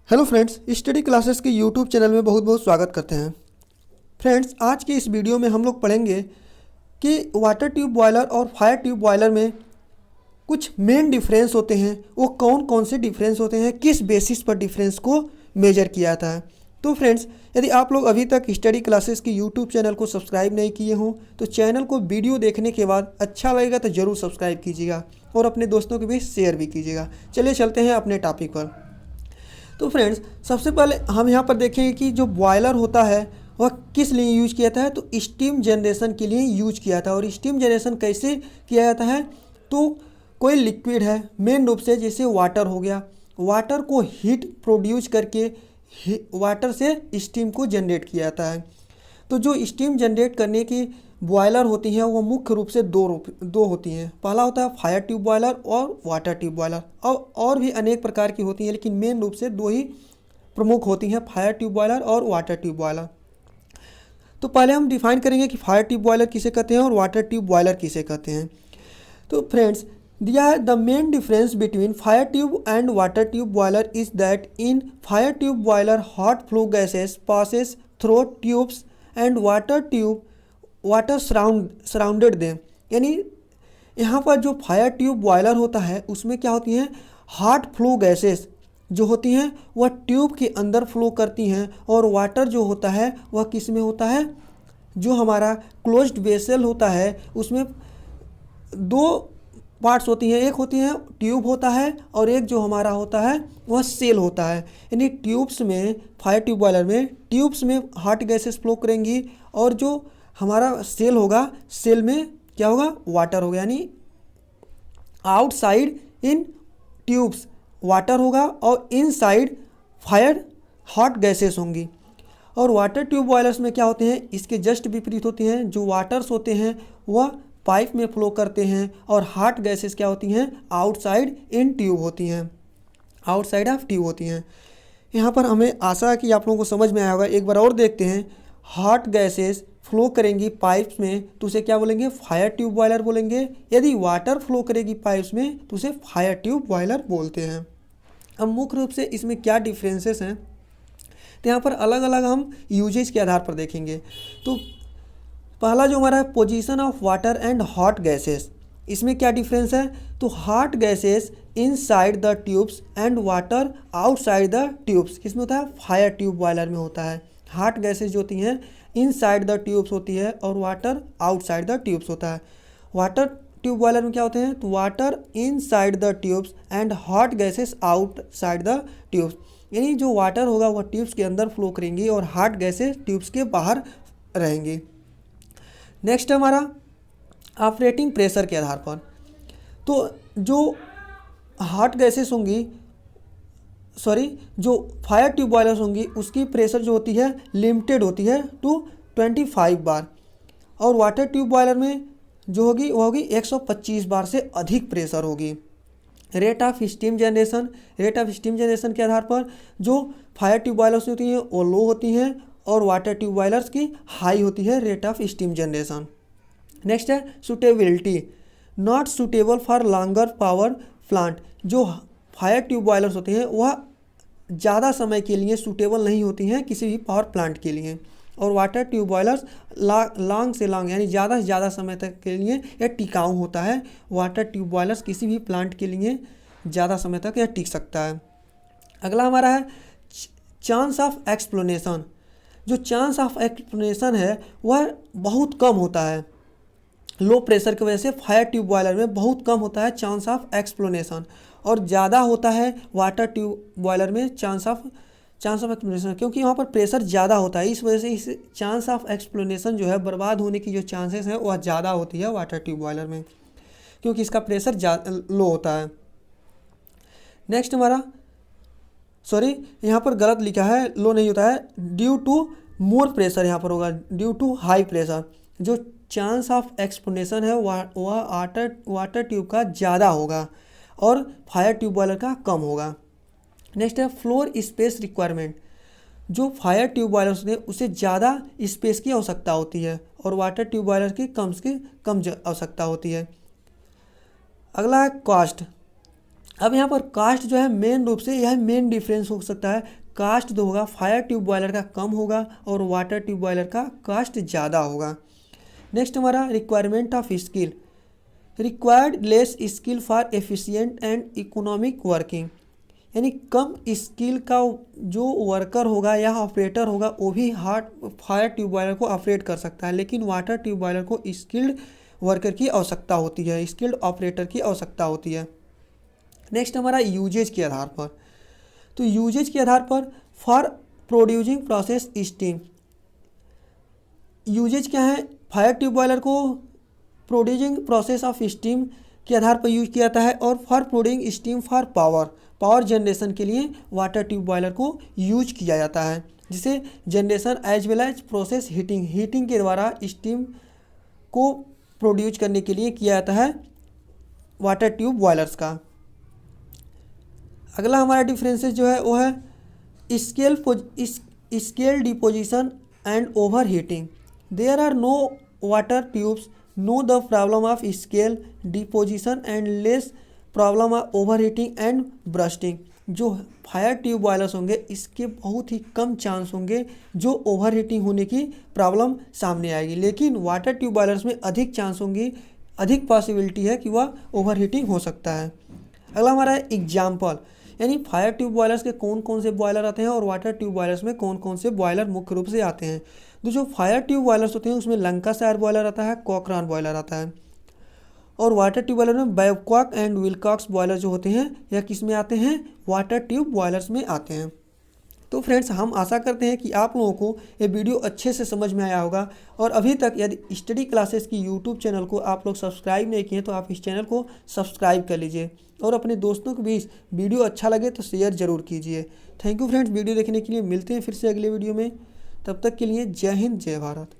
Hello friends, study classes के YouTube channel में बहुत बहुत स्वागत करते हैं। फ्रेंड्स, आज के इस वीडियो में हम लोग पढ़ेंगे कि वाटर ट्यूब बॉयलर और फायर ट्यूब बॉयलर में कुछ मेन डिफरेंस होते हैं। वो कौन कौन से डिफरेंस होते हैं, किस बेसिस पर डिफरेंस को मेजर किया जाता है। तो फ्रेंड्स, यदि आप लोग अभी तक स्टडी क्लासेस के यूट्यूब चैनल को सब्सक्राइब नहीं किए हों तो चैनल को वीडियो देखने के बाद अच्छा लगेगा तो ज़रूर सब्सक्राइब कीजिएगा और अपने दोस्तों के बीच शेयर भी कीजिएगा। चलिए चलते हैं अपने टॉपिक पर। तो फ्रेंड्स, सबसे पहले हम यहाँ पर देखेंगे कि जो बॉयलर होता है वह किस लिए यूज किया जाता है। तो स्टीम जनरेशन के लिए यूज किया था। और स्टीम जनरेशन कैसे किया जाता है, तो कोई लिक्विड है मेन रूप से, जैसे वाटर हो गया, वाटर को हीट प्रोड्यूस करके वाटर से स्टीम को जनरेट किया जाता है। तो जो स्टीम जनरेट करने की बॉयलर होती हैं वो मुख्य रूप से दो होती हैं। पहला होता है फायर ट्यूब बॉयलर और वाटर ट्यूब बॉयलर। और भी अनेक प्रकार की होती हैं, लेकिन मेन रूप से दो ही प्रमुख होती हैं, फायर ट्यूब बॉयलर और वाटर ट्यूब बॉयलर। तो पहले हम डिफाइन करेंगे कि फायर ट्यूब बॉयलर किसे कहते हैं और वाटर ट्यूब बॉयलर किसे कहते हैं। तो फ्रेंड्स, दिया है the main difference between fire tube and water tube boiler is that in fire tube boiler hot flow gases passes through tubes and water surrounded them. यानी यहाँ पर जो फायर ट्यूब बॉयलर होता है उसमें क्या होती हैं, हॉट फ्लो गैसेस जो होती हैं वह ट्यूब के अंदर फ्लो करती हैं, और वाटर जो होता है वह किस में होता है, जो हमारा क्लोज्ड वेसल होता है उसमें दो पार्ट्स होती हैं। एक होती है ट्यूब होता है और एक जो हमारा होता है वह सेल होता है। यानी ट्यूब्स में, फायर ट्यूब बॉयलर में ट्यूब्स में हॉट गैसेस फ्लो करेंगी, और जो हमारा सेल होगा, सेल में क्या होगा, वाटर होगा। यानी आउटसाइड इन ट्यूब्स वाटर होगा और इनसाइड फायर हॉट गैसेस होंगी। और वाटर ट्यूब बॉयलर्स में क्या होते हैं, इसके जस्ट विपरीत होते हैं। जो वाटर्स होते हैं वह पाइप में फ्लो करते हैं, और हॉट गैसेस क्या होती हैं, आउटसाइड इन ट्यूब होती हैं, आउटसाइड ऑफ ट्यूब होती हैं। यहाँ पर हमें आशा है कि आप लोगों को समझ में आया होगा। एक बार और देखते हैं। हॉट गैसेस फ्लो करेंगी पाइप्स में तो उसे क्या बोलेंगे, फायर ट्यूब बॉयलर बोलेंगे। यदि वाटर फ्लो करेगी पाइप्स में तो उसे फायर ट्यूब बॉयलर बोलते हैं। अब मुख्य रूप से इसमें क्या डिफरेंसेस हैं, तो यहाँ पर अलग अलग हम यूजेज के आधार पर देखेंगे। तो पहला जो हमारा है, position of water and hot gases, इसमें क्या डिफरेंस है। तो hot gases inside the tubes and water outside the tubes किसमें होता है, फायर ट्यूब बॉयलर में होता है। हॉट गैसेस जो होती हैं इनसाइड द ट्यूब्स होती है और वाटर आउटसाइड द ट्यूब्स होता है। वाटर ट्यूब बॉयलर में क्या होते हैं, तो water inside the tubes and hot gases outside the tubes. यानी जो वाटर होगा वह ट्यूब्स के अंदर फ्लो करेंगी और हॉट गैसेस ट्यूब्स के बाहर रहेंगी। नेक्स्ट है हमारा ऑपरेटिंग प्रेशर के आधार पर। तो जो हॉट गैसेस होंगी, जो फायर ट्यूब बॉयलर्स होंगी उसकी प्रेशर जो होती है लिमिटेड होती है टू 25 बार, और वाटर ट्यूब बॉयलर में जो होगी वह होगी 125 बार से अधिक प्रेशर होगी। रेट ऑफ स्टीम जनरेशन के आधार पर जो फायर ट्यूब बॉयलर्स होती हैं वो लो होती हैं, और वाटर ट्यूब बॉयलर्स की हाई होती है rate of steam generation. Next है suitability, not suitable for longer power plant. जो फायर ट्यूब बॉयलर्स होते हैं वह ज़्यादा समय के लिए सूटेबल नहीं होती हैं किसी भी पावर प्लांट के लिए, और वाटर ट्यूब बॉयलर्स लॉन्ग से लॉन्ग यानी ज़्यादा से ज़्यादा समय तक के लिए यह टिकाऊ होता है। वाटर ट्यूब बॉयलर्स किसी भी प्लांट के लिए ज़्यादा समय तक यह टिक सकता है। अगला हमारा है चांस ऑफ एक्सप्लोनेशन। जो चांस ऑफ एक्सप्लोनेशन है वह बहुत कम होता है। लो प्रेशर की वजह से फायर ट्यूब बॉयलर में बहुत कम होता है चांस ऑफ एक्सप्लोनेशन, और ज़्यादा होता है वाटर ट्यूब बॉयलर में चांस ऑफ एक्सप्लोनेशन, क्योंकि वहाँ पर प्रेशर ज़्यादा होता है। इस वजह से इस चांस ऑफ एक्सप्लोनेशन जो है, बर्बाद होने की जो चांसेस हैं वह ज़्यादा होती है वाटर ट्यूब बॉयलर में, क्योंकि इसका प्रेशर लो होता है। नेक्स्ट हमारा, यहाँ पर गलत लिखा है, लो नहीं होता है, ड्यू टू मोर प्रेशर यहाँ पर होगा, ड्यू टू हाई प्रेशर। जो चांस ऑफ एक्सप्लोनेशन है वह वाटर ट्यूब का ज़्यादा होगा और फायर ट्यूब बॉयलर का कम होगा। नेक्स्ट है फ्लोर स्पेस रिक्वायरमेंट। जो फायर ट्यूब बॉयलर्स होते हैं उसे ज़्यादा स्पेस की आवश्यकता होती है, और वाटर ट्यूब बॉयलर की कम आवश्यकता होती है। अगला है कॉस्ट। अब यहाँ पर कास्ट जो है मेन रूप से यह मेन डिफरेंस हो सकता है। कास्ट जो होगा फायर ट्यूब बॉयलर का कम होगा और वाटर ट्यूब बॉयलर का कास्ट ज़्यादा होगा। नेक्स्ट हमारा requirement of skill, required less skill for efficient and economic working, यानी कम स्किल का जो वर्कर होगा या ऑपरेटर होगा वो भी फायर ट्यूब बॉयलर को ऑपरेट कर सकता है, लेकिन वाटर ट्यूब बॉयलर को स्किल्ड वर्कर की आवश्यकता होती है, स्किल्ड ऑपरेटर की आवश्यकता होती है। नेक्स्ट हमारा यूजेज के आधार पर, तो यूजेज के आधार पर for producing process steam, uses क्या है, फायर ट्यूब बॉयलर को प्रोड्यूसिंग प्रोसेस ऑफ स्टीम के आधार पर यूज किया जाता है, और for producing steam for power generation के लिए वाटर ट्यूब बॉयलर को यूज किया जाता है, जिसे generation as well as process heating के द्वारा स्टीम को प्रोड्यूस करने के लिए किया जाता है वाटर ट्यूब बॉयलर्स का। अगला हमारा डिफरेंसेस जो है वो है scale deposition and over heating. There are no water tubes no the problem of scale deposition and less problem of over heating and bursting. जो फायर ट्यूब बॉयलर्स होंगे इसके बहुत ही कम चांस होंगे जो ओवर हीटिंग होने की प्रॉब्लम सामने आएगी, लेकिन वाटर ट्यूब बॉयलर्स में अधिक चांस होंगी, अधिक पॉसिबिलिटी है कि वह ओवर हीटिंग हो सकता है। अगला हमारा एग्जाम्पल, यानी फायर ट्यूब बॉयलर्स के कौन कौन से बॉयलर आते हैं और वाटर ट्यूब बॉयलर्स में कौन कौन से बॉयलर मुख्य रूप से आते हैं। तो जो फायर ट्यूब बॉयलर्स होते हैं उसमें लंकाशायर बॉयलर आता है, कॉकरान बॉयलर आता है, और वाटर ट्यूब बॉयलर में बैबकॉक एंड विलकॉक्स बॉयलर जो होते हैं यह किस में आते हैं, वाटर ट्यूब बॉयलर्स में आते हैं। तो फ्रेंड्स हम आशा करते हैं कि आप लोगों को ये वीडियो अच्छे से समझ में आया होगा, और अभी तक यदि स्टडी क्लासेस की यूट्यूब चैनल को आप लोग सब्सक्राइब नहीं किए तो आप इस चैनल को सब्सक्राइब कर लीजिए, और अपने दोस्तों के बीच वीडियो अच्छा लगे तो शेयर ज़रूर कीजिए। थैंक यू फ्रेंड्स, वीडियो देखने के लिए। मिलते हैं फिर से अगले वीडियो में, तब तक के लिए जय हिंद जय भारत।